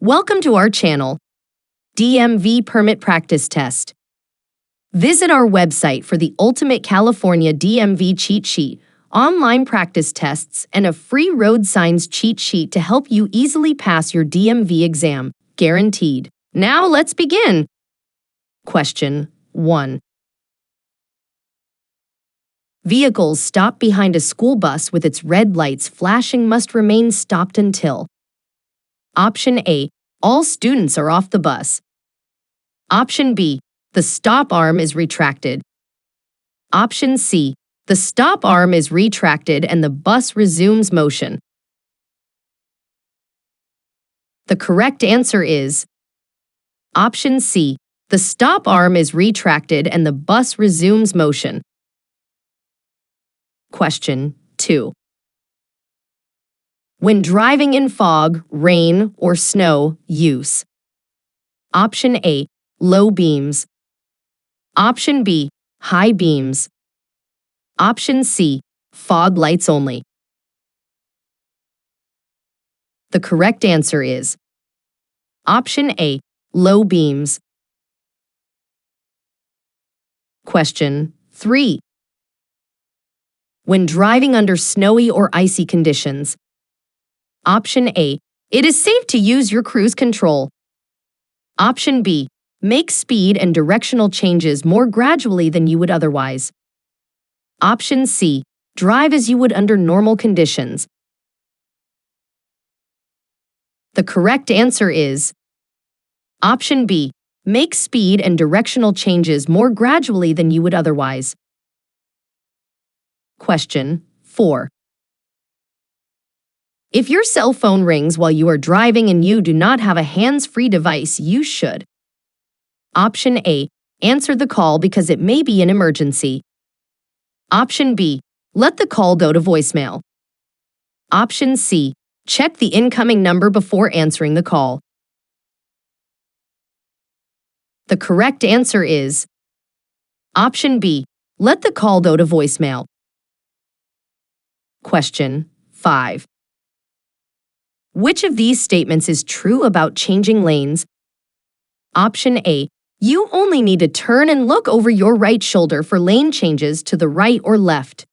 Welcome to our channel, DMV Permit Practice Test. Visit our website for the ultimate California DMV cheat sheet, online practice tests, and a free road signs cheat sheet to help you easily pass your DMV exam, guaranteed. Now let's begin. Question 1. Vehicles stopped behind a school bus with its red lights flashing must remain stopped until. Option A. All students are off the bus. Option B. The stop arm is retracted. Option C. The stop arm is retracted and the bus resumes motion. The correct answer is Option C. The stop arm is retracted and the bus resumes motion. Question 2. When driving in fog, rain, or snow, use. Option A. Low beams. Option B. High beams. Option C. Fog lights only. The correct answer is Option A. Low beams. Question 3. When driving under snowy or icy conditions. Option A. It is safe to use your cruise control. Option B. Make speed and directional changes more gradually than you would otherwise. Option C. Drive as you would under normal conditions. The correct answer is Option B. Make speed and directional changes more gradually than you would otherwise. Question 4. If your cell phone rings while you are driving and you do not have a hands-free device, you should. Option A. Answer the call because it may be an emergency. Option B. Let the call go to voicemail. Option C. Check the incoming number before answering the call. The correct answer is Option B. Let the call go to voicemail. Question 5. Which of these statements is true about changing lanes? Option A. You only need to turn and look over your right shoulder for lane changes to the right or left.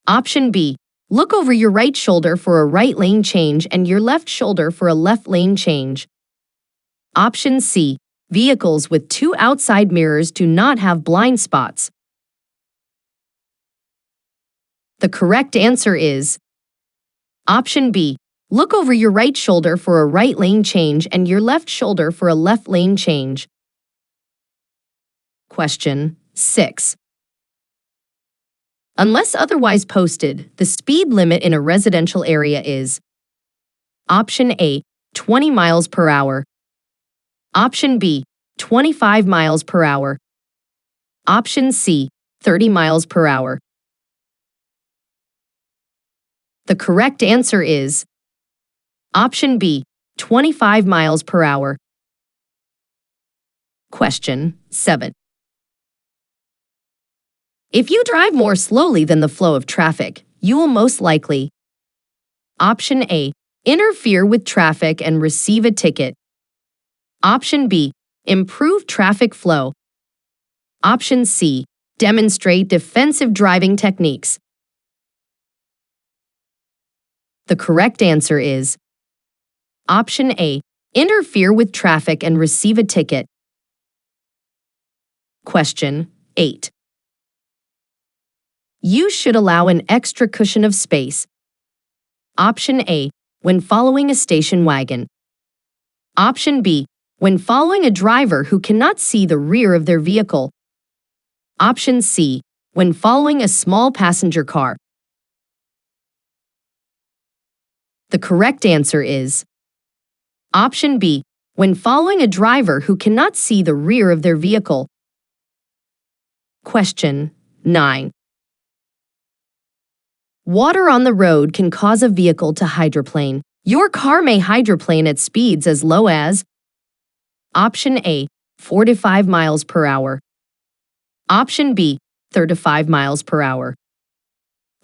Option B. Look over your right shoulder for a right lane change and your left shoulder for a left lane change. Option C. Vehicles with 2 outside mirrors do not have blind spots. The correct answer is Option B. Look over your right shoulder for a right lane change and your left shoulder for a left lane change. Question 6. Unless otherwise posted, the speed limit in a residential area is Option A. 20 miles per hour. Option B. 25 miles per hour. Option C. 30 miles per hour. The correct answer is Option B. 25 miles per hour. Question 7. If you drive more slowly than the flow of traffic, you will most likely Option A. Interfere with traffic and receive a ticket. Option B. Improve traffic flow. Option C. Demonstrate defensive driving techniques. The correct answer is Option A. Interfere with traffic and receive a ticket. Question 8. You should allow an extra cushion of space. Option A. When following a station wagon. Option B. When following a driver who cannot see the rear of their vehicle. Option C. When following a small passenger car. The correct answer is Option B. When following a driver who cannot see the rear of their vehicle. Question 9. Water on the road can cause a vehicle to hydroplane. Your car may hydroplane at speeds as low as Option A. 45 miles per hour. Option B. 35 miles per hour.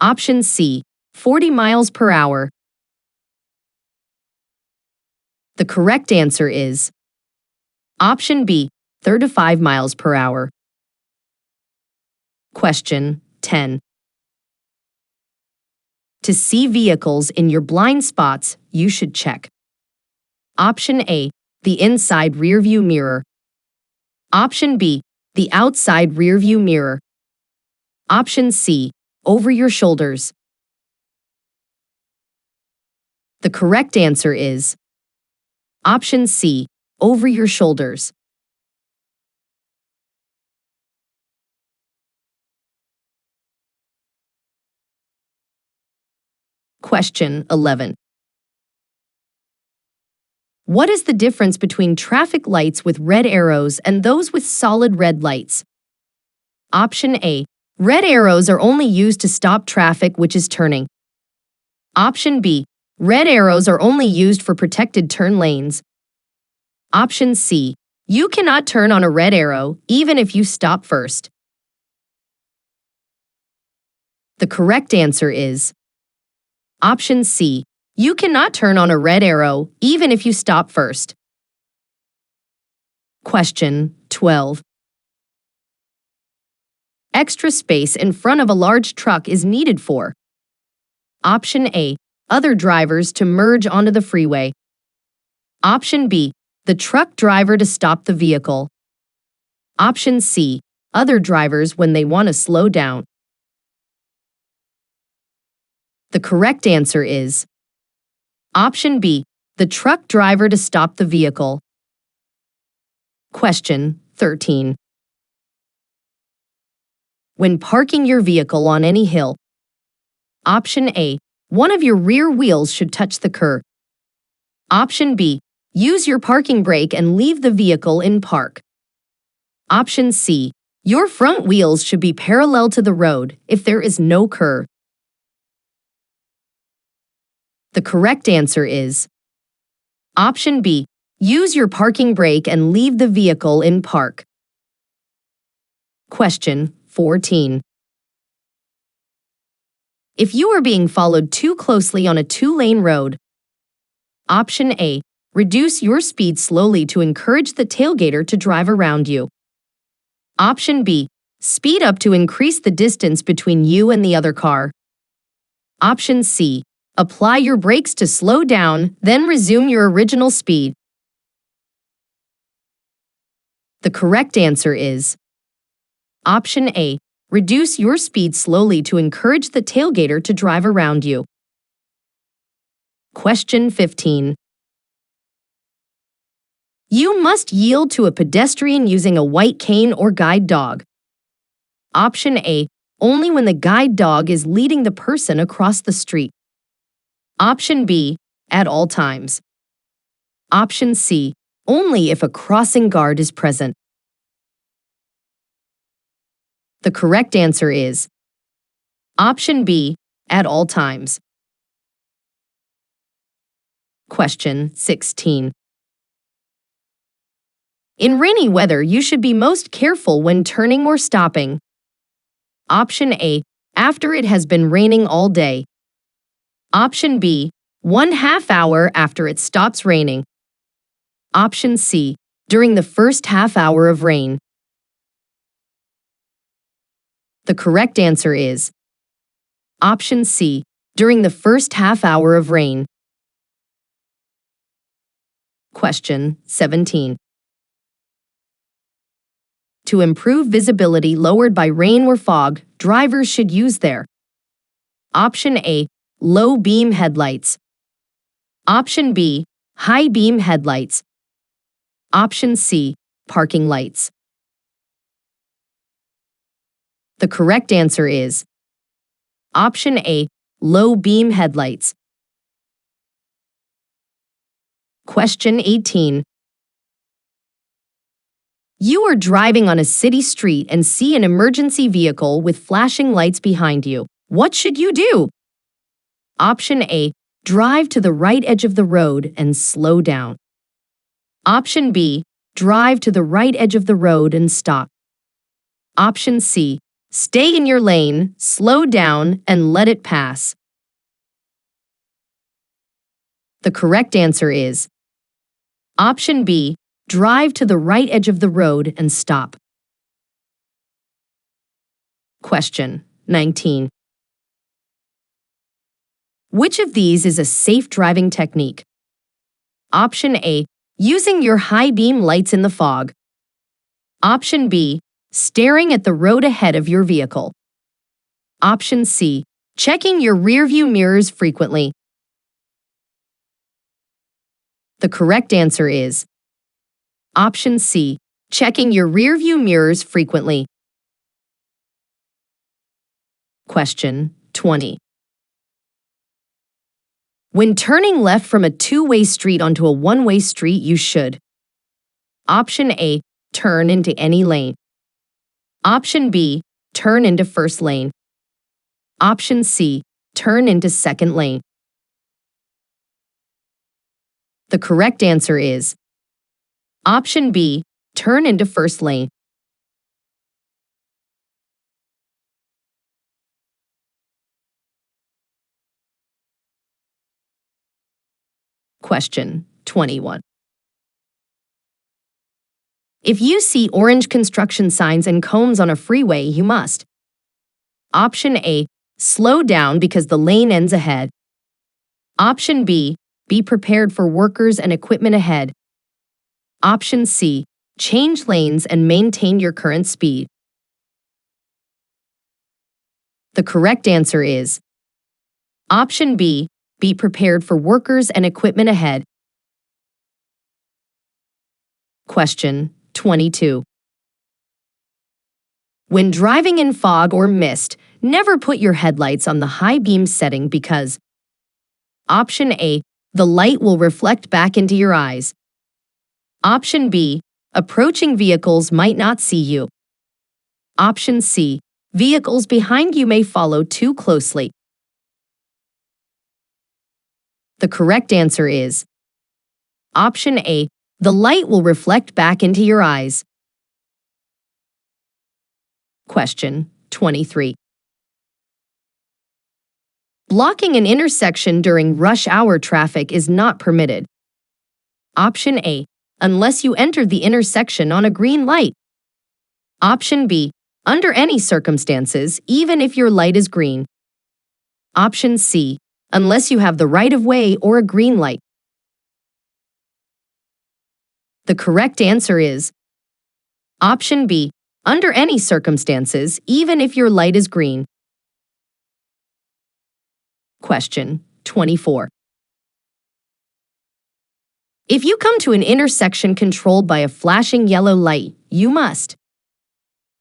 Option C. 40 miles per hour. The correct answer is option B, 35 miles per hour. Question 10. To see vehicles in your blind spots, you should check. Option A, the inside rearview mirror. Option B, the outside rearview mirror. Option C, over your shoulders. The correct answer is option C, over your shoulders. Question 11. What is the difference between traffic lights with red arrows and those with solid red lights? Option A. Red arrows are only used to stop traffic which is turning. Option B. Red arrows are only used for protected turn lanes. Option C. You cannot turn on a red arrow even if you stop first. The correct answer is option C. You cannot turn on a red arrow even if you stop first. Question 12. Extra space in front of a large truck is needed for. Option A. Other drivers to merge onto the freeway. Option B. The truck driver to stop the vehicle. Option C. Other drivers when they want to slow down. The correct answer is option B. The truck driver to stop the vehicle. Question 13. When parking your vehicle on any hill. Option A. One of your rear wheels should touch the curb. Option B. Use your parking brake and leave the vehicle in park. Option C. Your front wheels should be parallel to the road if there is no curb. The correct answer is option B. Use your parking brake and leave the vehicle in park. Question 14. If you are being followed too closely on a two-lane road. Option A. Reduce your speed slowly to encourage the tailgater to drive around you. Option B. Speed up to increase the distance between you and the other car. Option C. Apply your brakes to slow down, then resume your original speed. The correct answer is option A. Reduce your speed slowly to encourage the tailgater to drive around you. Question 15. You must yield to a pedestrian using a white cane or guide dog. Option A. Only when the guide dog is leading the person across the street. Option B. At all times. Option C. Only if a crossing guard is present. The correct answer is option B. At all times. Question 16. In rainy weather, you should be most careful when turning or stopping. Option A. After it has been raining all day. Option B. 1/2 hour after it stops raining. Option C. During the first half hour of rain. The correct answer is option C. During the first half hour of rain. Question 17. To improve visibility lowered by rain or fog, drivers should use their Option A. Low beam headlights. Option B. High beam headlights. Option C. Parking lights. The correct answer is option A. Low beam headlights. Question 18. You are driving on a city street and see an emergency vehicle with flashing lights behind you. What should you do? Option A. Drive to the right edge of the road and slow down. Option B. Drive to the right edge of the road and stop. Option C. Stay in your lane, slow down, and let it pass. The correct answer is Option B, drive to the right edge of the road and stop. Question 19. Which of these is a safe driving technique? Option A, using your high beam lights in the fog. Option B, staring at the road ahead of your vehicle. Option C, checking your rearview mirrors frequently. The correct answer is Option C, checking your rearview mirrors frequently. Question 20. When turning left from a two-way street onto a one-way street, you should: Option A, turn into any lane. Option B, turn into first lane. Option C, turn into second lane. The correct answer is Option B, turn into first lane. Question 21. If you see orange construction signs and cones on a freeway, you must: Option A, slow down because the lane ends ahead. Option B, be prepared for workers and equipment ahead. Option C, change lanes and maintain your current speed. The correct answer is Option B, be prepared for workers and equipment ahead. Question 22. When driving in fog or mist, never put your headlights on the high beam setting because: Option A, the light will reflect back into your eyes. Option B, approaching vehicles might not see you. Option C, vehicles behind you may follow too closely. The correct answer is Option A, the light will reflect back into your eyes. Question 23. Blocking an intersection during rush hour traffic is not permitted. Option A, unless you enter the intersection on a green light. Option B, under any circumstances, even if your light is green. Option C, unless you have the right-of-way or a green light. The correct answer is Option B, under any circumstances, even if your light is green. Question 24. If you come to an intersection controlled by a flashing yellow light, you must: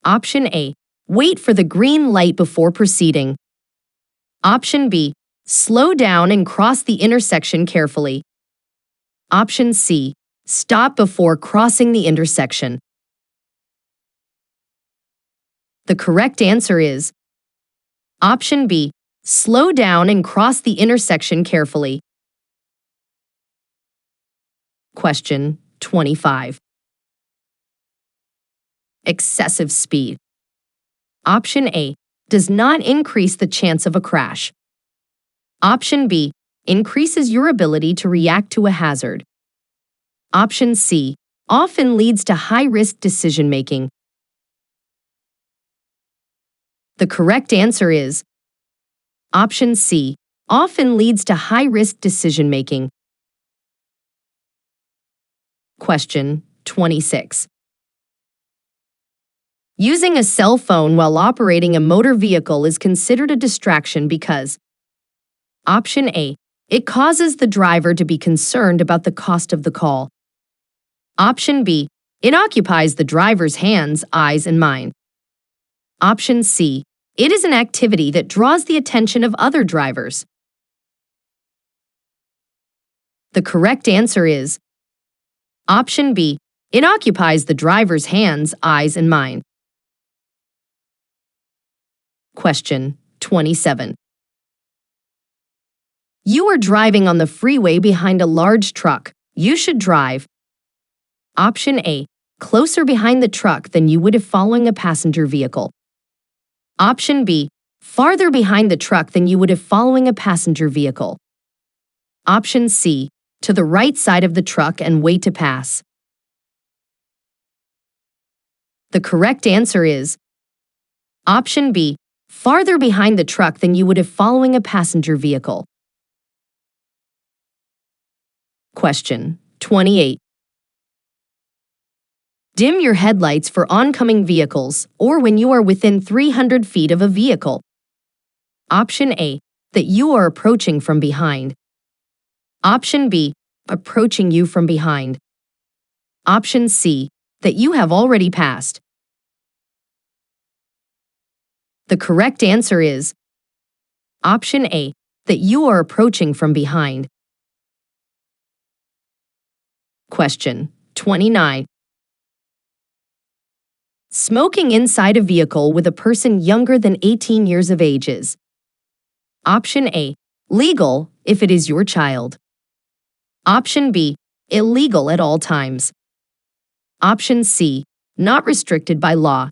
Option A, wait for the green light before proceeding. Option B, slow down and cross the intersection carefully. Option C, stop before crossing the intersection. The correct answer is Option B, slow down and cross the intersection carefully. Question 25. Excessive speed. Option A, does not increase the chance of a crash. Option B, increases your ability to react to a hazard. Option C, often leads to high-risk decision-making. The correct answer is Option C, often leads to high-risk decision-making. Question 26. Using a cell phone while operating a motor vehicle is considered a distraction because: Option A, it causes the driver to be concerned about the cost of the call. Option B, it occupies the driver's hands, eyes, and mind. Option C, it is an activity that draws the attention of other drivers. The correct answer is Option B, it occupies the driver's hands, eyes, and mind. Question 27. You are driving on the freeway behind a large truck. You should drive: Option A, closer behind the truck than you would if following a passenger vehicle. Option B, farther behind the truck than you would if following a passenger vehicle. Option C, to the right side of the truck and wait to pass. The correct answer is option B, farther behind the truck than you would if following a passenger vehicle. Question 28. Dim your headlights for oncoming vehicles or when you are within 300 feet of a vehicle. Option A, that you are approaching from behind. Option B, approaching you from behind. Option C, that you have already passed. The correct answer is option A, that you are approaching from behind. Question 29. Smoking inside a vehicle with a person younger than 18 years of age is option A, legal if it is your child. Option B, illegal at all times. Option C, not restricted by law.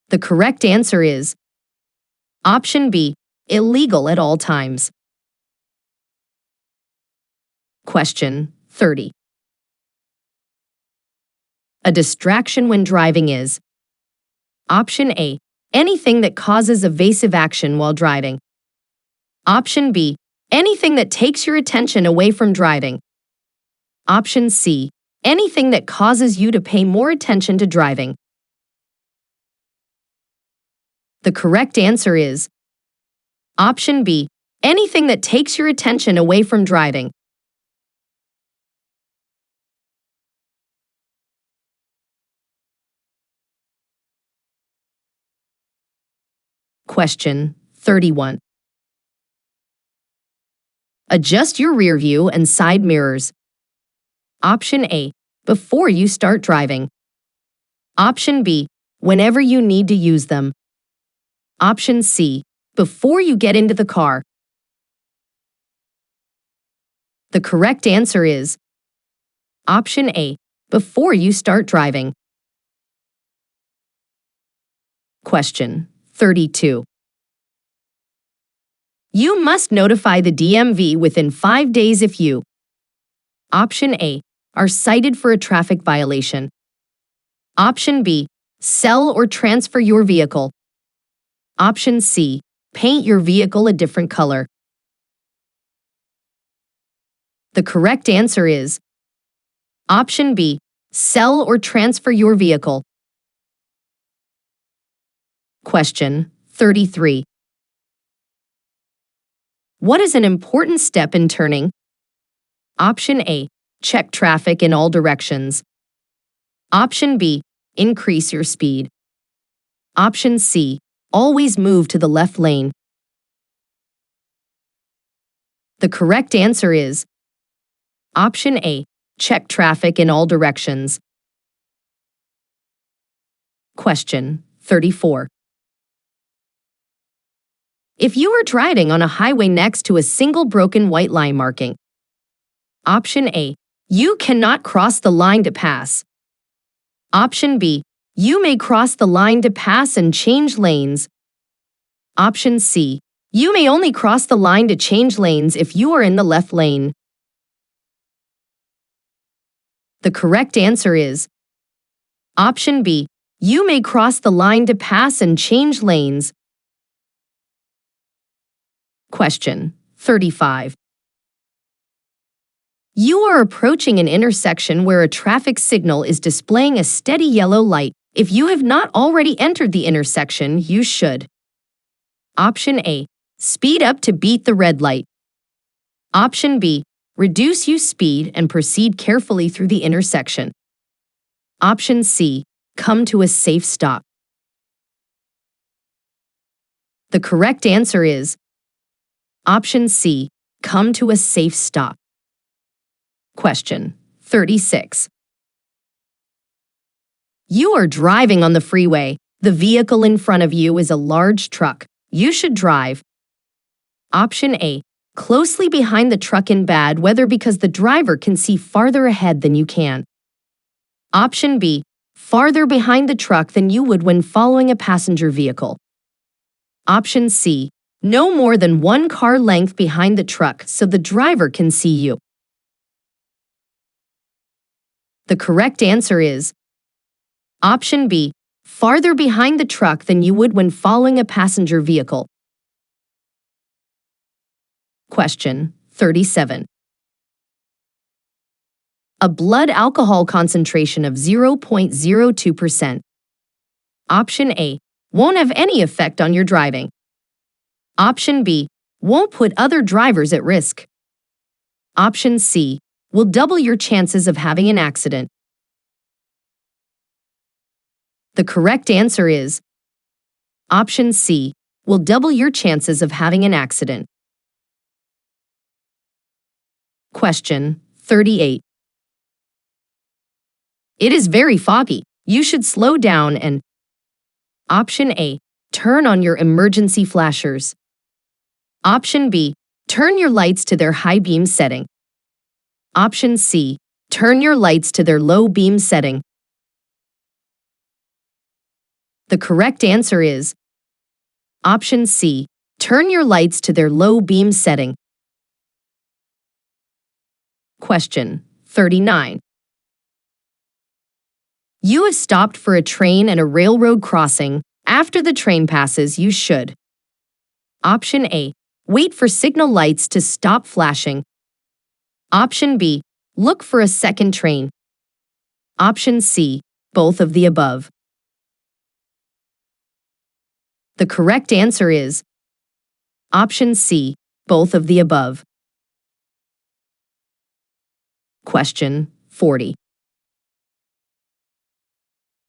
The correct answer is option B, illegal at all times. Question 30. A distraction when driving is option A, anything that causes evasive action while driving. Option B, anything that takes your attention away from driving. Option C, anything that causes you to pay more attention to driving. The correct answer is option B, anything that takes your attention away from driving. Question 31. Adjust your rear view and side mirrors. Option A, before you start driving. Option B, whenever you need to use them. Option C, before you get into the car. The correct answer is option A, before you start driving. Question 32. You must notify the DMV within 5 days if you option A, are cited for a traffic violation. Option B, sell or transfer your vehicle. Option C, paint your vehicle a different color. The correct answer is option B, sell or transfer your vehicle. Question 33. What is an important step in turning? Option A, check traffic in all directions. Option B, increase your speed. Option C, always move to the left lane. The correct answer is option A, check traffic in all directions. Question 34. If you are driving on a highway next to a single broken white line marking, option A, you cannot cross the line to pass. Option B, you may cross the line to pass and change lanes. Option C, you may only cross the line to change lanes if you are in the left lane. The correct answer is option B, you may cross the line to pass and change lanes. Question 35. You are approaching an intersection where a traffic signal is displaying a steady yellow light. If you have not already entered the intersection, you should. Option A, speed up to beat the red light. Option B, reduce your speed and proceed carefully through the intersection. Option C, come to a safe stop. The correct answer is option C, come to a safe stop. Question 36. You are driving on the freeway. The vehicle in front of you is a large truck. You should drive. Option A, closely behind the truck in bad weather because the driver can see farther ahead than you can. Option B, farther behind the truck than you would when following a passenger vehicle. Option C, No more than one car length behind the truck so the driver can see you. The correct answer is option B, farther behind the truck than you would when following a passenger vehicle. Question 37. A blood alcohol concentration of 0.02%. Option A, won't have any effect on your driving. Option B, won't put other drivers at risk. Option C, will double your chances of having an accident. The correct answer is option C, will double your chances of having an accident. Question 38. It is very foggy. You should slow down and option A, turn on your emergency flashers. Option B, turn your lights to their high beam setting. Option C, turn your lights to their low beam setting. The correct answer is option C, turn your lights to their low beam setting. Question 39. You have stopped for a train at a railroad crossing. After the train passes, you should. Option A, wait for signal lights to stop flashing. Option B, look for a second train. Option C, both of the above. The correct answer is option C, both of the above. Question 40.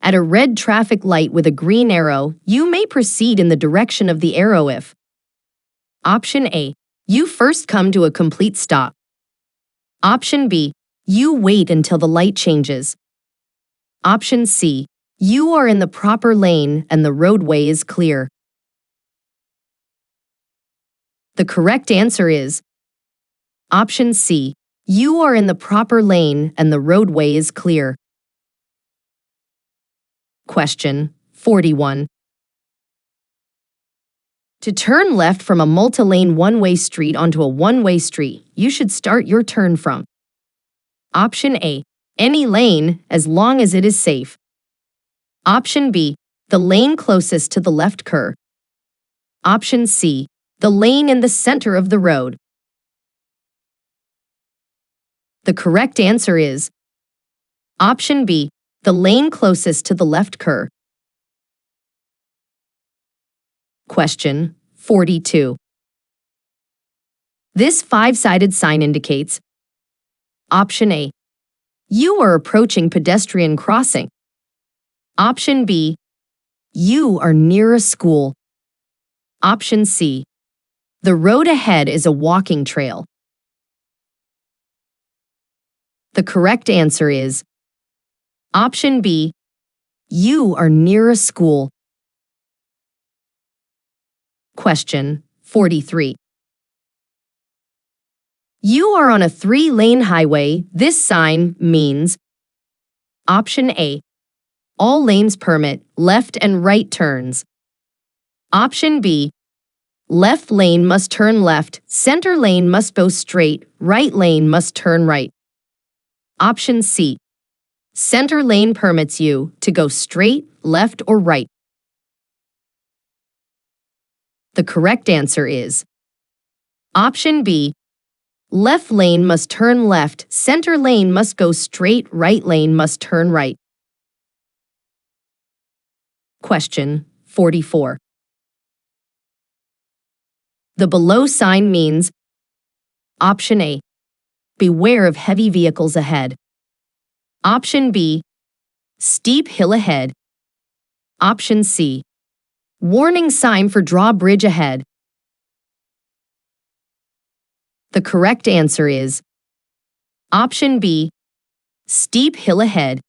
At a red traffic light with a green arrow, you may proceed in the direction of the arrow if option A, you first come to a complete stop. Option B, you wait until the light changes. Option C, you are in the proper lane and the roadway is clear. The correct answer is option C, you are in the proper lane and the roadway is clear. Question 41. To turn left from a multi-lane one-way street onto a one-way street, you should start your turn from option A, any lane as long as it is safe. Option B, the lane closest to the left curb. Option C, the lane in the center of the road. The correct answer is option B, the lane closest to the left curb. Question 42. This five-sided sign indicates option A, you are approaching pedestrian crossing. Option B, you are near a school. Option C, the road ahead is a walking trail. The correct answer is option B, you are near a school. Question 43. You are on a 3-lane highway. This sign means option A, all lanes permit left and right turns. Option B, left lane must turn left, center lane must go straight, right lane must turn right. Option C, center lane permits you to go straight, left, or right. The correct answer is option B, left lane must turn left, center lane must go straight, right lane must turn right. Question 44. The below sign means option A, beware of heavy vehicles ahead. Option B, steep hill ahead. Option C, warning sign for drawbridge ahead. The correct answer is option B, steep hill ahead.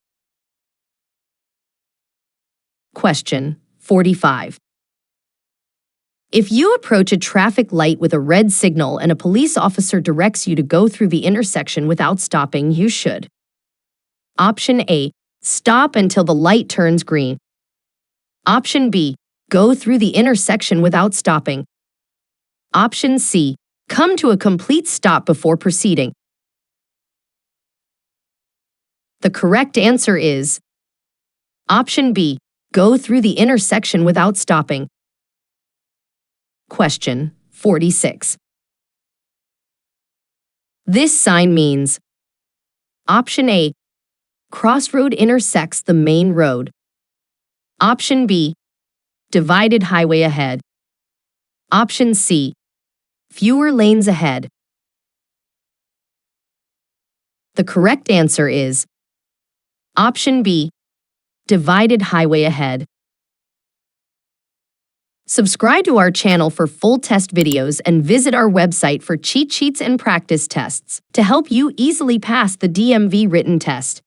Question 45. If you approach a traffic light with a red signal and a police officer directs you to go through the intersection without stopping, you should. Option A, stop until the light turns green. Option B, go through the intersection without stopping. Option C. Come to a complete stop before proceeding. The correct answer is Option B. Go through the intersection without stopping. Question 46. This sign means Option A. Crossroad intersects the main road. Option B. Divided highway ahead. Option C. Fewer lanes ahead. The correct answer is Option B. Divided highway ahead. Subscribe to our channel for full test videos and visit our website for cheat sheets and practice tests to help you easily pass the DMV written test.